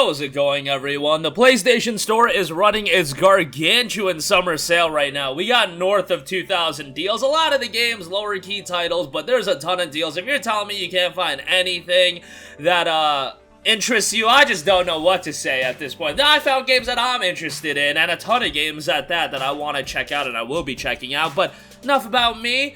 How's it going, everyone? The PlayStation Store is running its gargantuan summer sale right now. We got north of 2,000 deals. A lot of the games, lower key titles, but there's a ton of deals. If you're telling me you can't find anything that, interests you, I just don't know what to say at this point. I found games that I'm interested in, and a ton of games at that I want to check out and I will be checking out, but enough about me.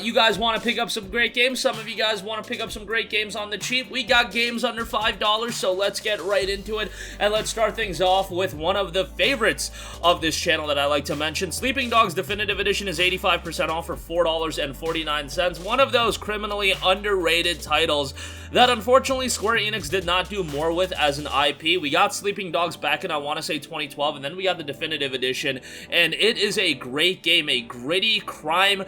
You guys want to pick up some great games? Some of you guys want to pick up some great games on the cheap. We got games under $5, so let's get right into it, and let's start things off with one of the favorites of this channel that I like to mention. Sleeping Dogs Definitive Edition is 85% off for $4.49. One of those criminally underrated titles that unfortunately Square Enix did not do more with as an IP. We got Sleeping Dogs back in, I want to say, 2012, and then we got the Definitive Edition, and it is a great game, a gritty crime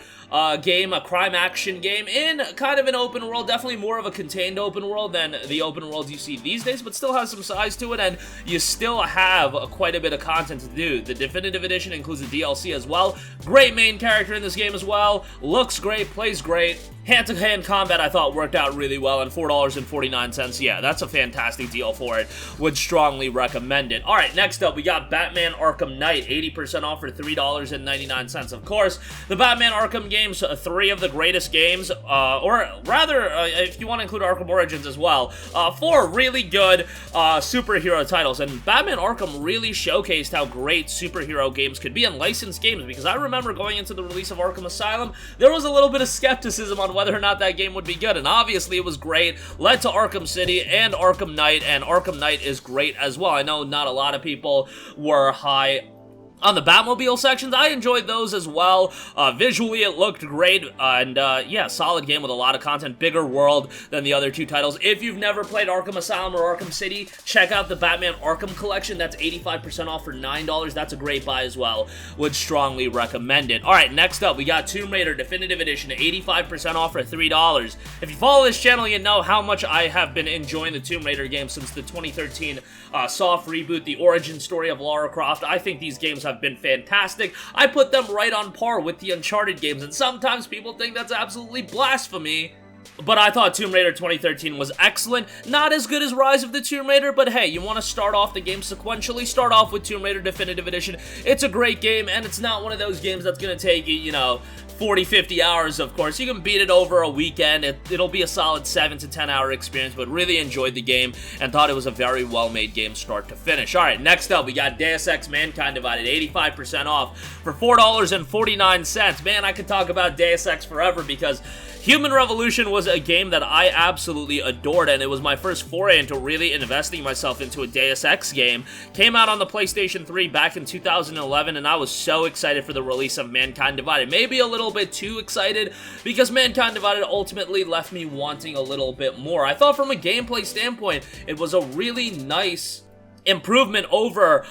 game, a crime action game in kind of an open world, definitely more of a contained open world than the open worlds you see these days, but still has some size to it, and you still have quite a bit of content to do. The Definitive Edition includes the DLC as well. Great main character in this game as well. Looks great, plays great. Hand-to-hand combat I thought worked out really well, and $4.49, yeah, that's a fantastic deal for it. Would strongly recommend it. Alright, next up, we got Batman Arkham Knight, 80% off for $3.99. Of course, the Batman Arkham games, three of the greatest games, or rather, if you want to include Arkham Origins as well, four really good superhero titles, and Batman Arkham really showcased how great superhero games could be, and licensed games, because I remember going into the release of Arkham Asylum, there was a little bit of skepticism on whether or not that game would be good, and obviously it was great, led to Arkham City and Arkham Knight is great as well. I know not a lot of people were high on the Batmobile sections. I enjoyed those as well. Visually, it looked great, and yeah, solid game with a lot of content, bigger world than the other two titles. If you've never played Arkham Asylum or Arkham City, check out the Batman Arkham Collection. That's 85% off for $9. That's a great buy as well. Would strongly recommend it. Alright, next up, we got Tomb Raider Definitive Edition, 85% off for $3. If you follow this channel, you know how much I have been enjoying the Tomb Raider game since the 2013 soft reboot, the origin story of Lara Croft. I think these games have been fantastic. I put them right on par with the Uncharted games, and sometimes people think that's absolutely blasphemy, but I thought Tomb Raider 2013 was excellent. Not as good as Rise of the Tomb Raider, but hey, you want to start off the game sequentially, start off with Tomb Raider Definitive Edition. It's a great game, and it's not one of those games that's going to take you, you know, 40-50 hours, of course. You can beat it over a weekend. It'll be a solid 7 to 10 hour experience, but really enjoyed the game and thought it was a very well-made game start to finish. Alright, next up, we got Deus Ex Mankind Divided, 85% off for $4.49. Man, I could talk about Deus Ex forever because Human Revolution was a game that I absolutely adored, and it was my first foray into really investing myself into a Deus Ex game. Came out on the PlayStation 3 back in 2011, and I was so excited for the release of Mankind Divided. Maybe a little bit too excited, because Mankind Divided ultimately left me wanting a little bit more. I thought from a gameplay standpoint, it was a really nice improvement over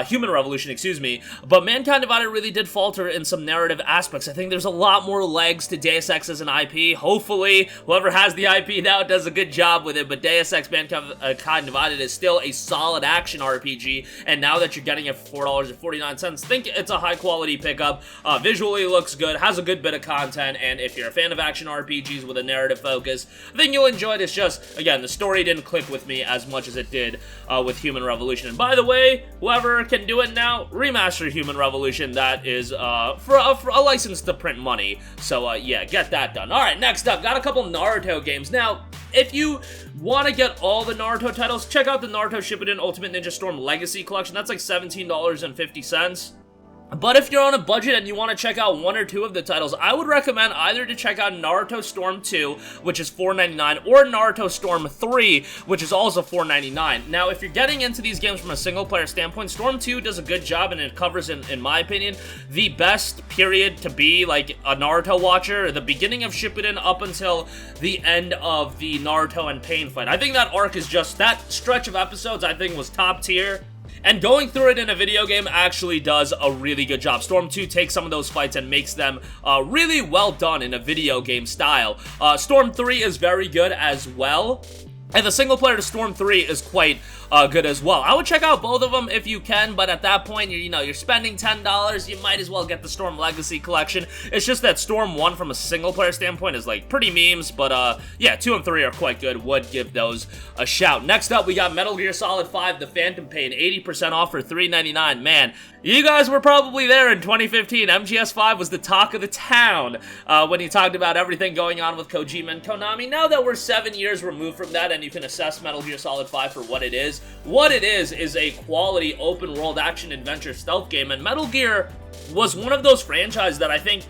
Human Revolution, excuse me, but Mankind Divided really did falter in some narrative aspects. I think there's a lot more legs to Deus Ex as an IP. Hopefully, whoever has the IP now does a good job with it, but Deus Ex Mankind Divided is still a solid action RPG, and now that you're getting it for $4.49, think it's a high-quality pickup. Visually looks good, has a good bit of content, and if you're a fan of action RPGs with a narrative focus, I think you'll enjoy it. It's just, again, the story didn't click with me as much as it did with Human Revolution. And by the way, whoever can do it now, remaster Human Revolution. That is for a license to print money. So yeah, get that done. Alright, next up, got a couple Naruto games. Now, if you want to get all the Naruto titles, check out the Naruto Shippuden Ultimate Ninja Storm Legacy Collection. That's like $17.50. But if you're on a budget and you want to check out one or two of the titles, I would recommend either to check out Naruto Storm 2, which is $4.99, or Naruto Storm 3, which is also $4.99. Now, if you're getting into these games from a single-player standpoint, Storm 2 does a good job, and it covers, in my opinion, the best period to be, like, a Naruto watcher, the beginning of Shippuden up until the end of the Naruto and Pain fight. I think that arc is just, that stretch of episodes, I think, was top tier. And going through it in a video game actually does a really good job. Storm 2 takes some of those fights and makes them really well done in a video game style. Storm 3 is very good as well. And the single player to Storm 3 is quite good as well. I would check out both of them if you can, but at that point, you're spending $10, you might as well get the Storm Legacy Collection. It's just that Storm 1 from a single player standpoint is like pretty memes, but yeah, 2 and 3 are quite good. Would give those a shout. Next up, we got Metal Gear Solid 5, The Phantom Pain, 80% off for $3.99. Man, you guys were probably there in 2015. MGS5 was the talk of the town when he talked about everything going on with Kojima and Konami. Now that we're 7 years removed from that and you can assess Metal Gear Solid 5 for what it is a quality open world action adventure stealth game, and Metal Gear was one of those franchises that I think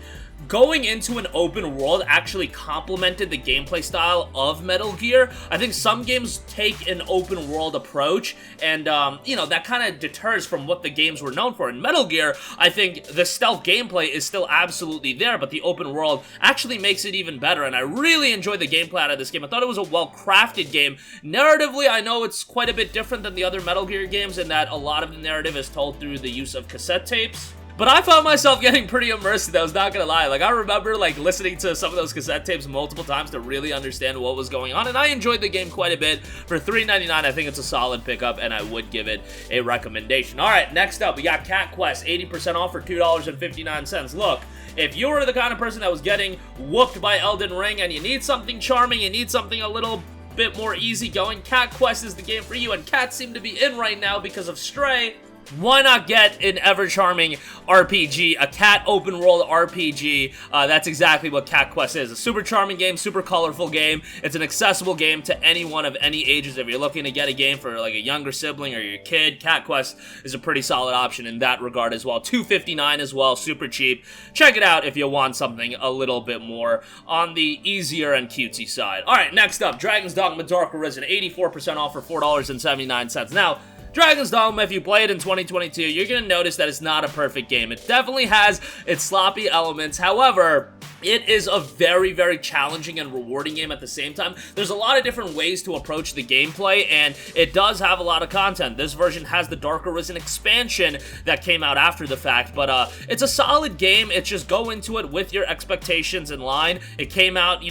going into an open world actually complemented the gameplay style of Metal Gear. I think some games take an open world approach, and, that kind of deters from what the games were known for. In Metal Gear, I think the stealth gameplay is still absolutely there, but the open world actually makes it even better, and I really enjoyed the gameplay out of this game. I thought it was a well-crafted game. Narratively, I know it's quite a bit different than the other Metal Gear games in that a lot of the narrative is told through the use of cassette tapes. But I found myself getting pretty immersed, I was not gonna lie. Like, I remember, listening to some of those cassette tapes multiple times to really understand what was going on, and I enjoyed the game quite a bit. For $3.99, I think it's a solid pickup, and I would give it a recommendation. Alright, next up, we got Cat Quest, 80% off for $2.59. Look, if you were the kind of person that was getting whooped by Elden Ring, and you need something charming, you need something a little bit more easygoing, Cat Quest is the game for you, and cats seem to be in right now because of Stray. Why not get an ever-charming RPG, a cat open-world RPG? That's exactly what Cat Quest is. A super charming game, super colorful game. It's an accessible game to anyone of any ages. If you're looking to get a game for like a younger sibling or your kid, Cat Quest is a pretty solid option in that regard as well. $2.59 as well, super cheap. Check it out if you want something a little bit more on the easier and cutesy side. Alright, next up, Dragon's Dogma Dark Arisen, 84% off for $4.79. Now, Dragon's Dogma, if you play it in 2022, you're going to notice that it's not a perfect game. It definitely has its sloppy elements. However, it is a very, very challenging and rewarding game at the same time. There's a lot of different ways to approach the gameplay, and it does have a lot of content. This version has the Dark Arisen expansion that came out after the fact, but it's a solid game. It's just go into it with your expectations in line. It came out,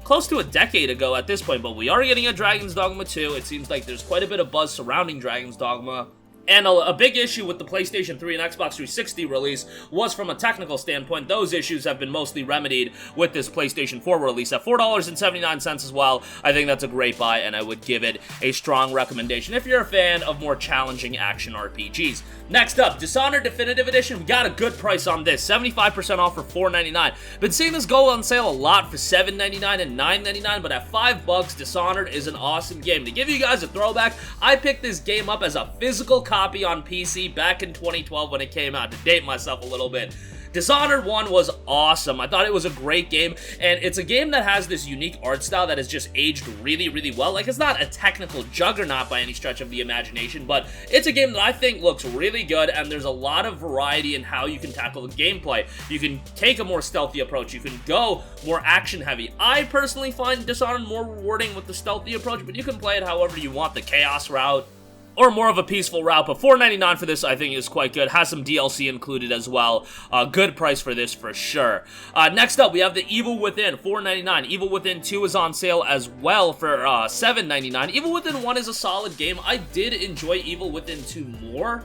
close to a decade ago at this point, but we are getting a Dragon's Dogma 2. It seems like there's quite a bit of buzz surrounding Dragon's Dogma. And a big issue with the PlayStation 3 and Xbox 360 release was from a technical standpoint. Those issues have been mostly remedied with this PlayStation 4 release at $4.79 as well. I think that's a great buy, and I would give it a strong recommendation if you're a fan of more challenging action RPGs. Next up, Dishonored Definitive Edition. We got a good price on this, 75% off for $4.99. Been seeing this go on sale a lot for $7.99 and $9.99, but at $5, Dishonored is an awesome game. To give you guys a throwback, I picked this game up as a physical copy on PC back in 2012 when it came out, to date myself a little bit. Dishonored 1 was awesome. I thought it was a great game, and it's a game that has this unique art style that has just aged really, really well. Like, it's not a technical juggernaut by any stretch of the imagination, but it's a game that I think looks really good, and there's a lot of variety in how you can tackle the gameplay. You can take a more stealthy approach. You can go more action-heavy. I personally find Dishonored more rewarding with the stealthy approach, but you can play it however you want, the chaos route, or more of a peaceful route, but $4.99 for this I think is quite good. Has some DLC included as well. Good price for this for sure. Next up, we have the Evil Within, $4.99. Evil Within 2 is on sale as well for $7.99. Evil Within 1 is a solid game. I did enjoy Evil Within 2 more,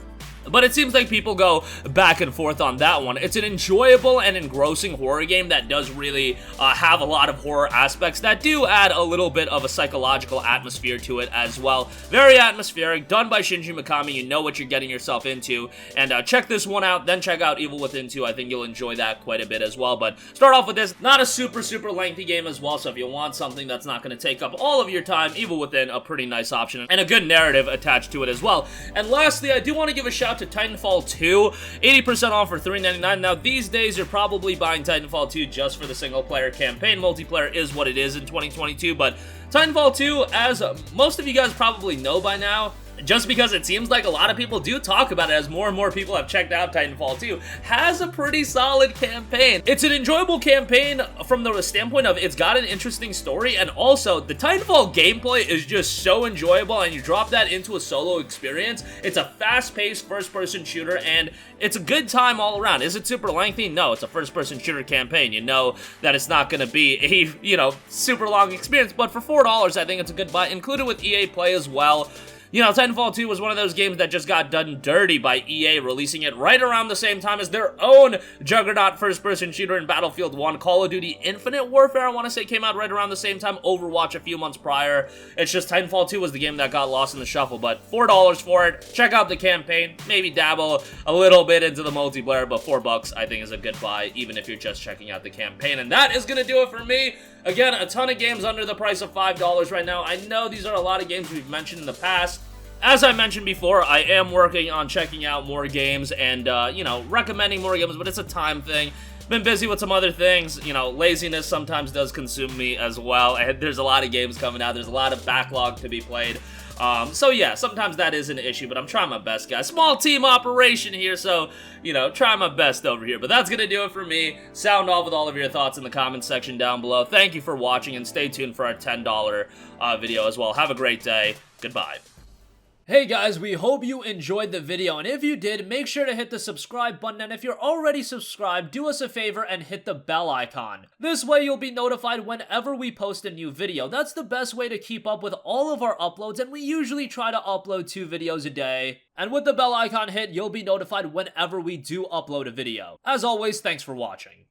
but it seems like people go back and forth on that one. It's an enjoyable and engrossing horror game that does really have a lot of horror aspects that do add a little bit of a psychological atmosphere to it as well. Very atmospheric, done by Shinji Mikami. You know what you're getting yourself into. And check this one out, then check out Evil Within 2. I think you'll enjoy that quite a bit as well. But start off with this. Not a super, super lengthy game as well, so if you want something that's not going to take up all of your time, Evil Within, a pretty nice option. And a good narrative attached to it as well. And lastly, I do want to give a shout to Titanfall 2, 80% off for $3.99. Now, these days, you're probably buying Titanfall 2 just for the single-player campaign. Multiplayer is what it is in 2022, but Titanfall 2, as most of you guys probably know by now, just because it seems like a lot of people do talk about it as more and more people have checked out Titanfall 2, has a pretty solid campaign. It's an enjoyable campaign from the standpoint of it's got an interesting story, and also the Titanfall gameplay is just so enjoyable, and you drop that into a solo experience. It's a fast-paced first-person shooter, and it's a good time all around. Is it super lengthy? No, it's a first-person shooter campaign. You know that it's not going to be a, super long experience, but for $4, I think it's a good buy, included with EA Play as well. Titanfall 2 was one of those games that just got done dirty by EA, releasing it right around the same time as their own juggernaut first-person shooter in Battlefield 1. Call of Duty Infinite Warfare, I want to say, came out right around the same time. Overwatch a few months prior. It's just Titanfall 2 was the game that got lost in the shuffle, but $4 for it. Check out the campaign. Maybe dabble a little bit into the multiplayer, but $4 I think is a good buy, even if you're just checking out the campaign. And that is going to do it for me. Again, a ton of games under the price of $5 right now. I know these are a lot of games we've mentioned in the past. As I mentioned before, I am working on checking out more games and, recommending more games, but it's a time thing. Been busy with some other things. Laziness sometimes does consume me as well, and there's a lot of games coming out. There's a lot of backlog to be played. So yeah, sometimes that is an issue, but I'm trying my best, guys. Small team operation here, so, trying my best over here. But that's gonna do it for me. Sound off with all of your thoughts in the comments section down below. Thank you for watching, and stay tuned for our $10 video as well. Have a great day. Goodbye. Hey guys, we hope you enjoyed the video, and if you did, make sure to hit the subscribe button, and if you're already subscribed, do us a favor and hit the bell icon. This way you'll be notified whenever we post a new video. That's the best way to keep up with all of our uploads, and we usually try to upload 2 videos a day. And with the bell icon hit, you'll be notified whenever we do upload a video. As always, thanks for watching.